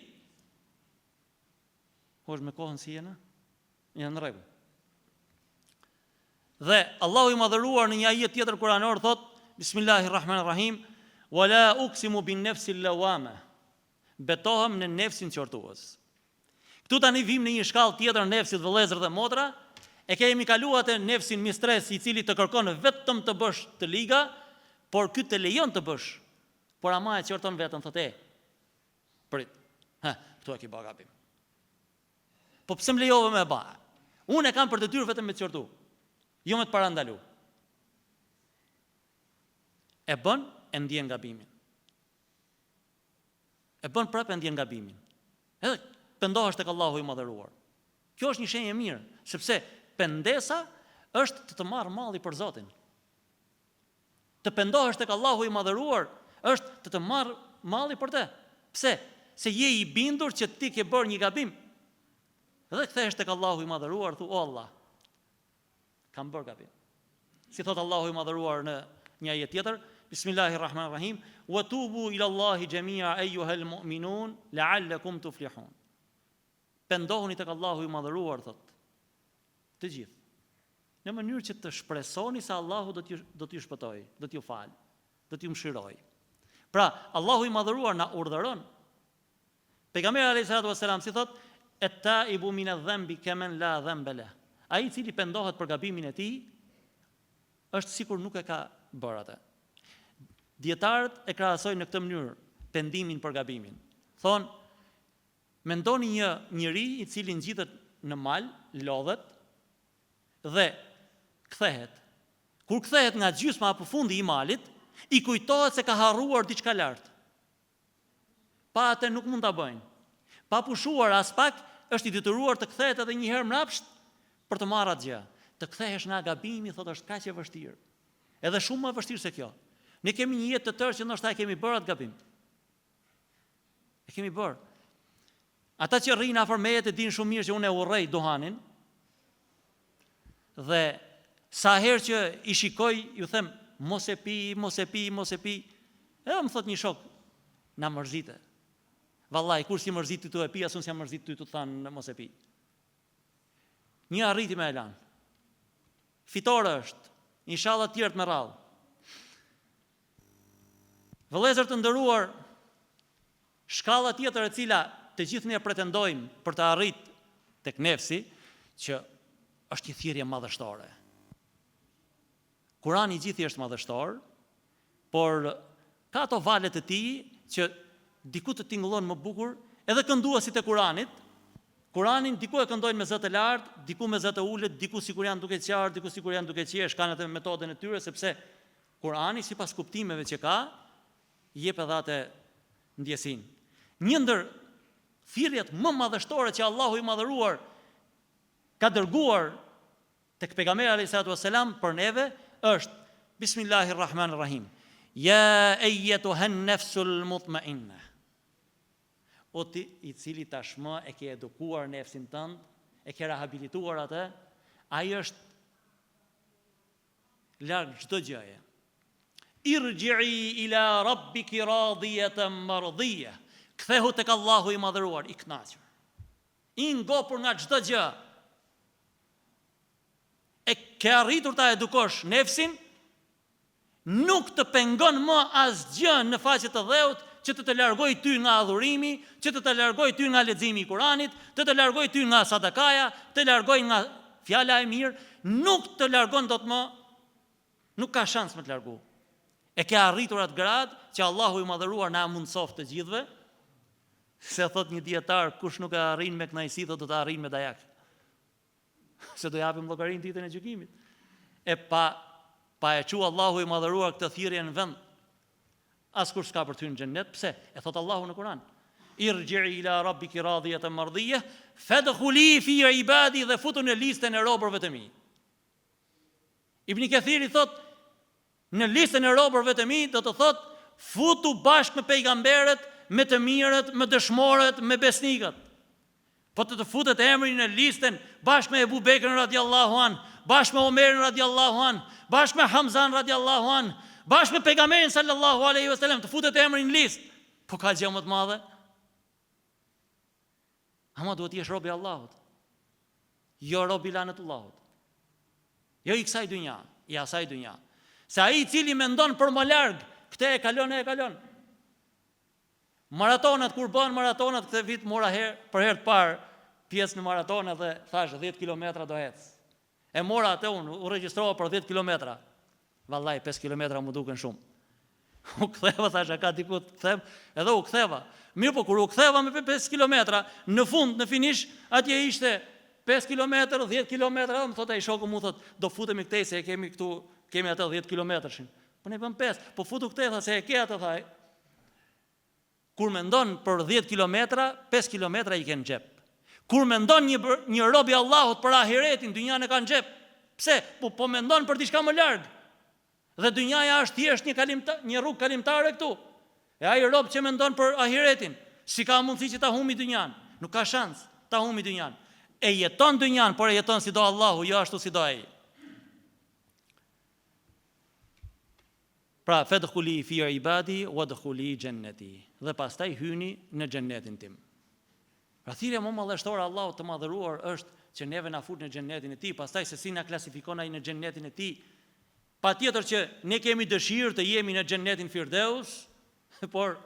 Po është me kohën si jena? Janë në rregull. Dhe Allahu i madhëruar në një ajet tjetër kuranor thot: Bismillahirrahmanirrahim, wala uqsimu bin nafsil lawama. Betohem në nefsin qortues. Këtu tani vim në një shkallë tjetër nefsit, vëllezër dhe motra, e kemi kaluar te nefsin mistres, i cili të kërkon vetëm të bësh të liga, por ky të lejon të bësh. Por ama e qorton vetëm, thotë, prit. Këtu e ke bë gabim. Po pse më lejove me bë? Unë e kam për detyrë vetëm me të qortu, jo me të parandalu. E bën, e ndjen gabimin. E bën prapë e ndjen gabimin. Edhe pendohesh tek Allahu i madhëruar. Kjo është një shenjë e mirë, sepse pendesa është të marr malli për Zotin. Të pendohesh tek Allahu i madhëruar është të marr malli për të. Pse? Se je i bindur që ti ke bërë një gabim. Dhe kthehesh tek Allahu i madhëruar, thu, o Allah, kam bërë gabim. Si thot Allahu i madhëruar në një ajet tjetër, Bismillahirrahmanirrahim, wa tubu ila Allahi jami'a ayyuhal mu'minun la'allakum tuflihun. Pendohuni tek Allahu i madhëruar, thot, të gjithë, në mënyrë që të shpresoni se Allahu do t'ju shpëtoj, do t'ju fal, do t'ju mëshiroj. Pra, Allahu i madhëruar na urdhëron. Pejgamberi alayhis salatu wassalam si thot, et-taibu min adh-dhanbi kaman la dhanba lah. Ai i cili pendohet për gabimin e tij është sikur nuk e ka bërë atë. Dietarët e krahasojnë në këtë mënyrë pendimin për gabimin. Thon, mendoni një njeri i cili ngjitet në mal, lodhet dhe kthehet. Kur kthehet nga gjysma apo fundi i malit, i kujtohet se ka harruar diçka lart. Pa atë nuk mund ta bëjnë. Pa pushuar as pak, është i detyruar të kthehet edhe një herë mbrapsht për të marrë atë gjë. Të kthehesh nga gabimi, thotë, është kaq e vështirë. Edhe shumë më e vështirë se kjo. Ne kemi një jetë të tërë që ndoshta e kemi bërë atë gabim. E kemi bërë. Ata që rrinë afër meje të dinë shumë mirë që unë e urrej duhanin. Dhe sa herë që i shikoj, ju them, mos e pi, mos e pi, mos e pi. Edhe më thot një shok, na mërzite. Vallai, kur si mërzit ty të e pi, as unë si mërzit ty të thanë mos e pi. Një arriti me elan. Fitore është, inshallah tjerë të me radhë. Vëllezër të nderuar, shkalla tjetër e cila të gjithë ne pretendojmë për të arrit tek nefsi, që është një thirrje madhështore. Kurani gjithë është madhështor, por ka ato valet të tij që diku të tingëllon më bukur, edhe kënduesit e Kuranit. Kuranin diku e këndojnë me zë të lartë, diku me zë të ulët, diku sikur janë duke qartë, diku sikur janë duke qesh, kanë atë metodën e tyre, sepse Kurani sipas kuptimeve që ka, jep edhe atë ndjesin. Një ndër thirrjet më madhështore që Allahu i madhëruar ka dërguar tek pejgamberi alayhis salatu wassalam për neve është Bismillahirrahmanirrahim. Ja ayyatuhan nafsul mutma'inna. O ti i cili tashmë e ke edukuar nefsin tënd, e ke rehabilituar atë, ai është larg çdo gjëje. Irji'i ila rabbiki radiyatan mardiyya. Kthehu tek Allahu i madhëruar, i kënaqur. I ngopur nga çdo gjë. E ke arritur ta edukosh nefsin, nuk të pengon më asgjë në faqe të dheut që të largoj ty nga adhurimi, që të largoj ty nga leximi i Kuranit, të largoj ty nga sadakaja, të largoj nga fjala e mirë, nuk të largon dot më, nuk ka shans më të largu. E ke arritur atë grad që Allahu i madhëruar na mundsoft të gjithëve, se thot një dietar, kush nuk e arrin me kënaqësi, do të arrin me dajak. Se do japim llogarin ditën e gjykimit. E pa e qua Allahu i madhëruar këtë thirrje në vend, askush s'ka për ty në xhennet. Pse? E thot Allahu në Kur'an. Irji'i ila rabbiki radiyatan mardiyah, fadkhuli fi ibadi, dhe futu në listën e robërve të mi. Ibn Kathiri thot, në listën e robërve të mi, do të thot, futu bashkë me pejgamberet, me të mirët, me dëshmorët, me besnikët. Po të futet emri në listën bashkë me Ebu Bekrin radiallahu an, bashkë me Omerin radiallahu an, bashkë me Hamzan radiallahu an, bashkë me pejgamberin sallallahu alaihi wasallam, të futet emri në listë. Po ka gjë më të madhe? Ama duhet të jesh robi i Allahut. Jo robi i lanetullahut. Jo i kësaj dynja, i asaj dynja. Se ai i cili mendon për më larg, këtë e kalon. Maratonat, kur bën maratonat, këtë vit mora për herë të parë pjesë në maratona dhe thash 10 kilometra do ec. E mora atë unë, u regjistrova për 10 kilometra. Vallai 5 kilometra më duken shumë. U ktheva, thash ka diku të kthem, edhe u ktheva. Mirë, po kur u ktheva me 5 kilometra, në fund, në finish, atje ishte 5 kilometër, 10 kilometra, më thot ai shoku mu thot, do futemi këtej se e kemi këtu, kemi atë 10 kilometërshin. Po ne bëm 5, po futu këtej tha se e ke atë thaj. Kur mendon për 10 kilometra, 5 kilometra i ke në xhep. Kur mendon një rob i Allahut për ahiretin, dynjan e ka në xhep. Pse? Po mendon për diçka më larg. Dhe dynjaja është thjesht një rrugë kalimtare këtu. E ai rob që mendon për ahiretin, si ka mundësi që ta humbi dynjan? Nuk ka shans ta humbi dynjan. E jeton dynjan, por e jeton si do Allahu, jo ashtu si do ai. Pra, fadkhuli fi ibadi wadkhuli jannati. Dhe pastaj hyni në xhennetin tim. Pra thirrja më madhështore e Allahut të madhëruar është që neve na fut në xhennetin e tij, pastaj se si na klasifikon ai në xhennetin e tij. Patjetër që ne kemi dëshirë të jemi në xhennetin Firdeus, por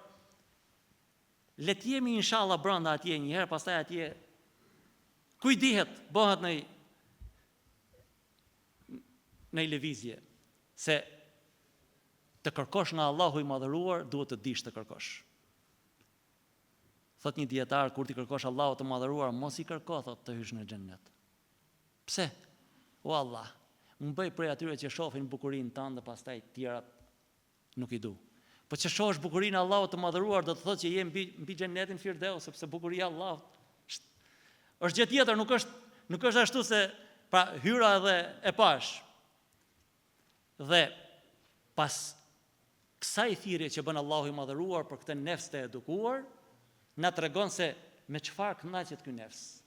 le të jemi inshallah brenda atje një herë, pastaj atje kujdihet, bëhet në lëvizje, se të kërkosh nga Allahu i madhëruar, duhet të dish të kërkosh. Thot një dietar, kur ti kërkosh Allahut të madhëruar, mos i kërko, thot, të hysh në xhennet. Pse? O Allah, më bëj prej atyre që shohin bukurinë tënde, pastaj tjerat nuk i du. Po që shohësh bukurinë e Allahut të madhëruar, do të thotë që je mbi xhennetin Firdeus, sepse bukuria e Allahut është gjë tjetër, nuk është ashtu se pra hyra edhe e pash. Dhe pas kësaj thirrje që bën Allahu i madhëruar për këtë nefs të edukuar, na tregon se me çfarë kënaqet ky nefs.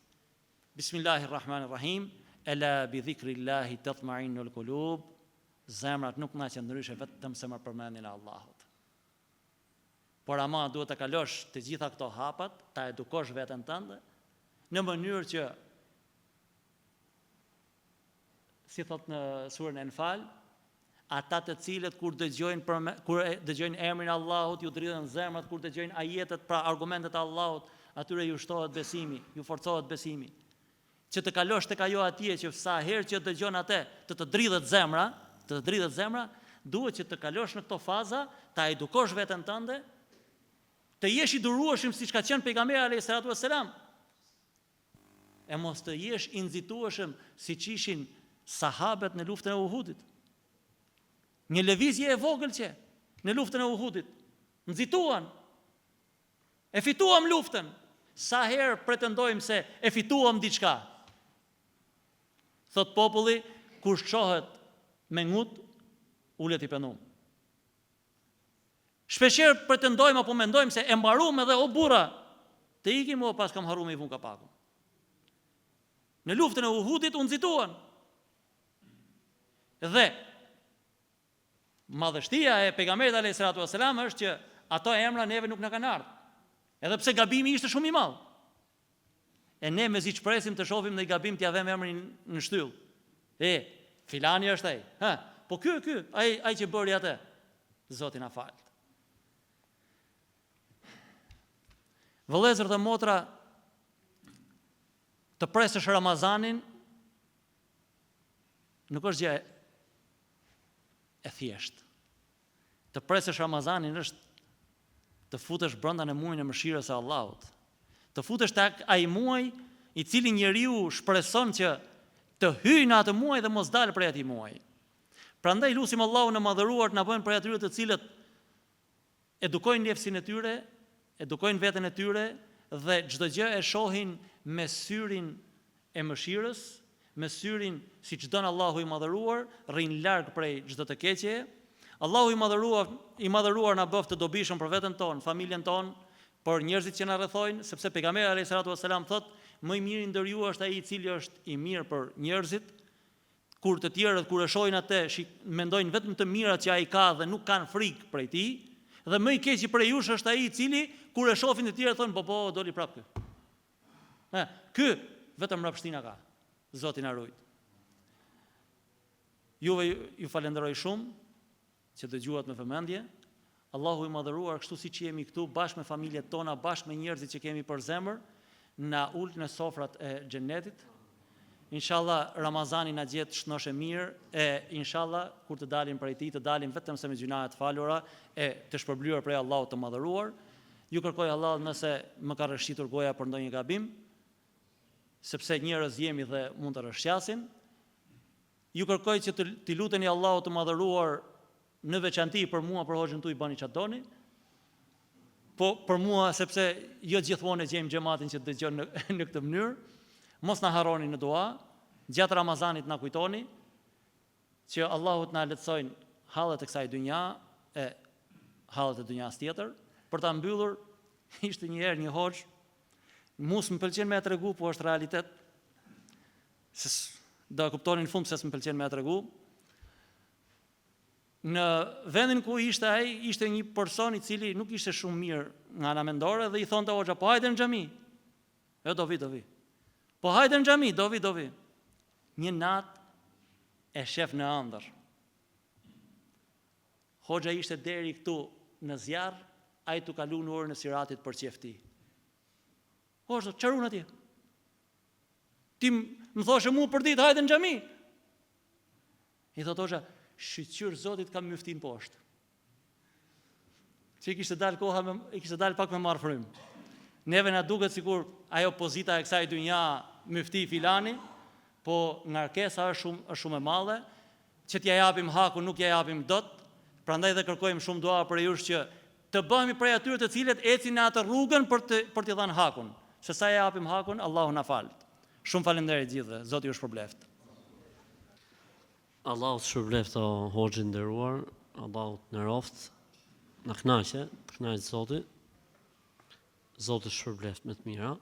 Bismillahirrahmanirrahim. Ela bi dhikrillahi tatma'innul qulub. Zemrat nuk kënaqen ndryshe vetëm se me përmendjen e Allahut. Por ama duhet të kalosh të gjitha këto hapat, ta edukosh veten tënde në mënyrë që, si thot në surën Enfal, ata të cilët kur dëgjojnë emrin e Allahut, ju dridhen zemrat, kur dëgjojnë ajetet, pra argumentet e Allahut, atyre ju shtohet besimi, ju forcohet besimi. Që të kalosh tek ajo atje që sa herë që dëgjon atë, të dridhet zemra, duhet që të kalosh në këto faza, ta edukosh veten tënde, të jesh i durueshëm siç ka qenë pejgamberi alayhis salatu wassalam. E mos të jesh i nxitueshëm siç ishin sahabët në luftën e Uhudit. Një lëvizje e vogël që në luftën e Uhudit nxituan. E fituam luftën. Sa herë pretendojmë se e fituam diçka? Thot populli, kur shohet me ngut, ulet I penum. Shpeshherë pretendojmë apo mendojmë se e mbaruam edhe o burra, të ikim o pas kam haru me I vun kapakun. Në luftën e Uhudit u nxituan. Dhe madhështia e pejgamberit alayhis salatu wassalam është që ato emra neve nuk na kanë ardhur. Edhe pse gabimi ishte shumë I madh. E ne mezi çpresim të shohim në gabim t'ia vëmë emrin në shtyll. Filani është ai. Po ky, ai që bëri atë. Zoti na fal. Vëllezër dhe motra, të presësh Ramazanin nuk është gjë e thjeshtë. Të presësh Ramazanin është të futesh brenda në muajin e mëshirës së Allahut. Të futesh tek ai muaj I cili njeriu shpreson që të hyjë në atë muaj dhe mos dalë prej atij muaji. Prandaj lutim Allahun e madhëruar të na bëjë prej atyre të cilët edukojnë nefsin e tyre, edukojnë veten e tyre dhe çdo gjë e shohin me syrin e mëshirës, me syrin siç don Allahu I madhëruar, rrin larg prej çdo të keqje. Allahu I madhëruar na bëft të dobishëm për veten tonë, familjen tonë, për njerëzit që na rrethojnë, sepse pejgamberi alayhis salatu wassalam thot, më I miri ndër ju është ai I cili është I mirë për njerëzit, kur të tjerët kur e shohin atë, mendojnë vetëm të mirat që ai ka dhe nuk kanë frikë prej tij, dhe më I keq prej jush është ai I cili kur e shohin të tjerët thonë, po doli prap ky. Ky vetëm mbrapshtina ka. Zoti na ruaj. Ju falenderoj shumë që dëgjuat me vëmendje. Allahu I madhëruar, kështu siç jemi këtu bashkë me familjet tona, bashkë me njerëzit që kemi për zemër, na ul në sofrat e xhenetit. Inshallah Ramazani na gjet shnoshe mirë e inshallah kur të dalim prej tij, të dalim vetëm se me gjuna të falura e të shpërblyer prej Allahut të madhëruar. Ju kërkoj Allah nëse më ka rrëshqitur goja për ndonjë gabim, sepse njerëz jemi dhe mund të rrëshqasin. Ju kërkoj që t'i luteni Allahut të madhëruar në veçanti për mua, për hoxhën tuaj bani çfarë doni. Po për mua sepse jo gjithmonë gjejmë xhamatin që dëgjon në këtë mënyrë. Mos na harroni në dua, gjatë Ramazanit na kujtoni që Allahu të na lehtësojnë hallet e kësaj dynja e hallet e dynjas tjetër. Për ta mbyllur, ishte një herë një hoxh, mos më pëlqen me tregu, po është realitet. Do e kuptoni në fund se s'më pëlqen me tregu. Në vendin ku ishte ai, ishte një person I cili nuk ishte shumë mirë nga ana mendore dhe I thonte hoxha, po hajde në xhami. Do vi. Po hajde në xhami, do vi. Një natë e shef në ëndër. Hoxha ishte deri këtu në zjarr, ai tu kalu në orën e siratit për qefti. Hoxha, çfarë atje? Ti më thoshe mua për ditë hajde në xhami. I thot hoxha, shqyr Zotit kam myftin poshtë. Që I kishte dalë pak me marr frym. Neve na duket sikur ajo pozita e kësaj dynja myfti filani, po ngarkesa është shumë e madhe, që t'ja japim hakun nuk ja japim dot. Prandaj dhe kërkojmë shumë dua për jush që të bëhemi prej atyre të cilët ecin në atë rrugën për t'i dhënë hakun. Se sa ja japim hakun, Allahu na fal. Shumë faleminderit gjithëve. Zoti ju shpërbleft. Allahu të shpërbleft o hoxhin nderuar, Allahu të nderoft, na kënaqe, të kënaqë Zoti. Zoti shpërbleft me të mira.